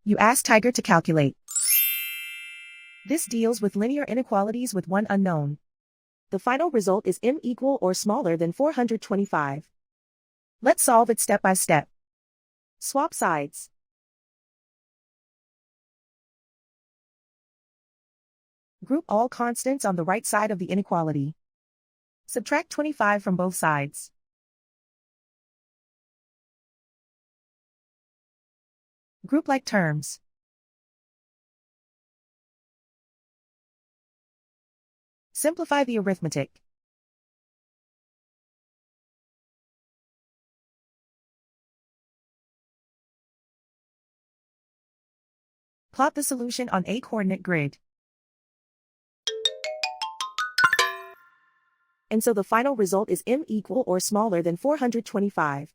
You ask Tiger to calculate. This deals with linear inequalities with one unknown. The final result is m equal or smaller than 425. Let's solve it step by step. Swap sides. Group all constants on the right side of the inequality. Subtract 25 from both sides. Group like terms. Simplify the arithmetic. Plot the solution on a coordinate grid. And so the final result is m equal or smaller than 425.